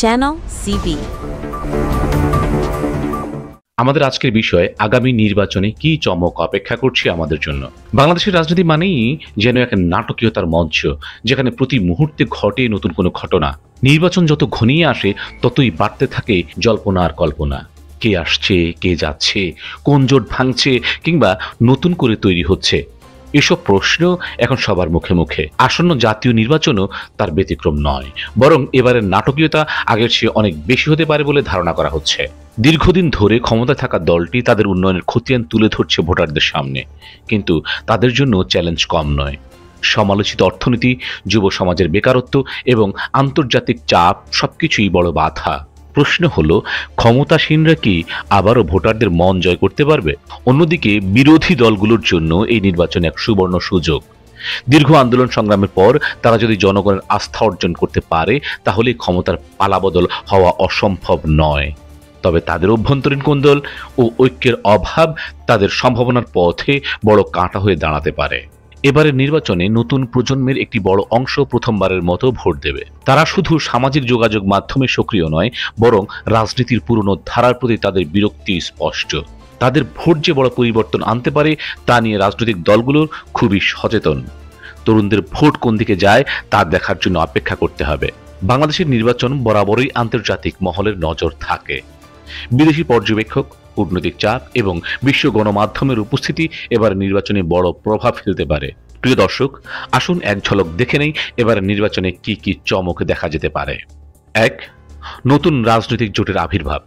Channel CV. আমাদের আজকের বিষয় আগামী নির্বাচনে কি চমক অপেক্ষা করছে আমাদের জন্য। বাংলাদেশের রাজনীতি মানেই যেন এক নাটকীয়তার মঞ্চ, যেখানে প্রতি মুহূর্তে ঘটে নতুন কোনো ঘটনা। নির্বাচন যত ঘনিয়ে আসে ততই বাড়তে থাকে জল্পনা আর কল্পনা। কে আসছে, কে যাচ্ছে, কোন জোট ভাঙছে কিংবা নতুন করে তৈরি হচ্ছে, এসব প্রশ্ন এখন সবার মুখে মুখে। আসন্ন জাতীয় নির্বাচনও তার ব্যতিক্রম নয়, বরং এবারের নাটকীয়তা আগের চেয়ে অনেক বেশি হতে পারে বলে ধারণা করা হচ্ছে। দীর্ঘদিন ধরে ক্ষমতায় থাকা দলটি তাদের উন্নয়নের খতিয়ান তুলে ধরছে ভোটারদের সামনে, কিন্তু তাদের জন্য চ্যালেঞ্জ কম নয়। সমালোচিত অর্থনীতি, যুব সমাজের বেকারত্ব এবং আন্তর্জাতিক চাপ সবকিছুই বড় বাধা। প্রশ্ন হলো, ক্ষমতাসীনরা কি আবারও ভোটারদের মন জয় করতে পারবে? অন্যদিকে বিরোধী দলগুলোর জন্য এই নির্বাচন এক সুবর্ণ সুযোগ। দীর্ঘ আন্দোলন সংগ্রামের পর তারা যদি জনগণের আস্থা অর্জন করতে পারে, তাহলে ক্ষমতার পালাবদল হওয়া অসম্ভব নয়। তবে তাদের অভ্যন্তরীণ কোন্দল ও ঐক্যের অভাব তাদের সম্ভাবনার পথে বড় কাঁটা হয়ে দাঁড়াতে পারে। এবারের নির্বাচনে নতুন প্রজন্মের একটি বড় অংশ প্রথমবারের মতো ভোট দেবে। তারা শুধু সামাজিক যোগাযোগ মাধ্যমে সক্রিয় নয়, বরং রাজনীতির পুরনো ধারার প্রতি তাদের বিরক্তি স্পষ্ট। তাদের ভোট যে বড় পরিবর্তন আনতে পারে তা নিয়ে রাজনৈতিক দলগুলোর খুবই সচেতন। তরুণদের ভোট কোন দিকে যায় তা দেখার জন্য অপেক্ষা করতে হবে। বাংলাদেশের নির্বাচন বরাবরই আন্তর্জাতিক মহলের নজর থাকে। বিদেশি পর্যবেক্ষক, কূটনৈতিক চাপ এবং বিশ্ব গণমাধ্যমের উপস্থিতি এবার নির্বাচনে বড় প্রভাব ফেলতে পারে। প্রিয় দর্শক, আসুন এক ঝলক দেখে নেই এবারের নির্বাচনে কি কি চমক দেখা যেতে পারে। ১. নতুন রাজনৈতিক জোটের আবির্ভাব।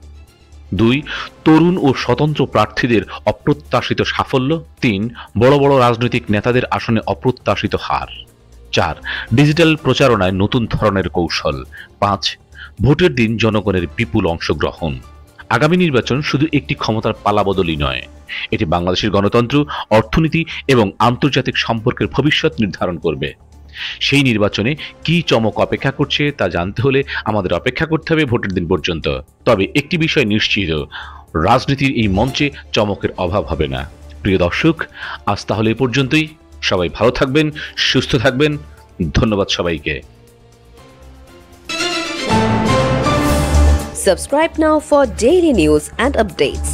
২. তরুণ ও স্বতন্ত্র প্রার্থীদের অপ্রত্যাশিত সাফল্য। ৩. বড় বড় রাজনৈতিক নেতাদের আসনে অপ্রত্যাশিত হার। ৪. ডিজিটাল প্রচারণায় নতুন ধরনের কৌশল। ৫. ভোটের দিন জনগণের বিপুল অংশগ্রহণ। আগামী নির্বাচন শুধু একটি ক্ষমতার পালাবদলই নয়, এটি বাংলাদেশের গণতন্ত্র, অর্থনীতি এবং আন্তর্জাতিক সম্পর্কের ভবিষ্যৎ নির্ধারণ করবে। সেই নির্বাচনে কি চমক অপেক্ষা করছে তা জানতে হলে আমাদের অপেক্ষা করতে হবে ভোটের দিন পর্যন্ত। তবে একটি বিষয় নিশ্চিত, রাজনীতির এই মঞ্চে চমকের অভাব হবে না। প্রিয় দর্শক, আজ তাহলে এ পর্যন্তই। সবাই ভালো থাকবেন, সুস্থ থাকবেন। ধন্যবাদ সবাইকে। Subscribe now for daily news and updates.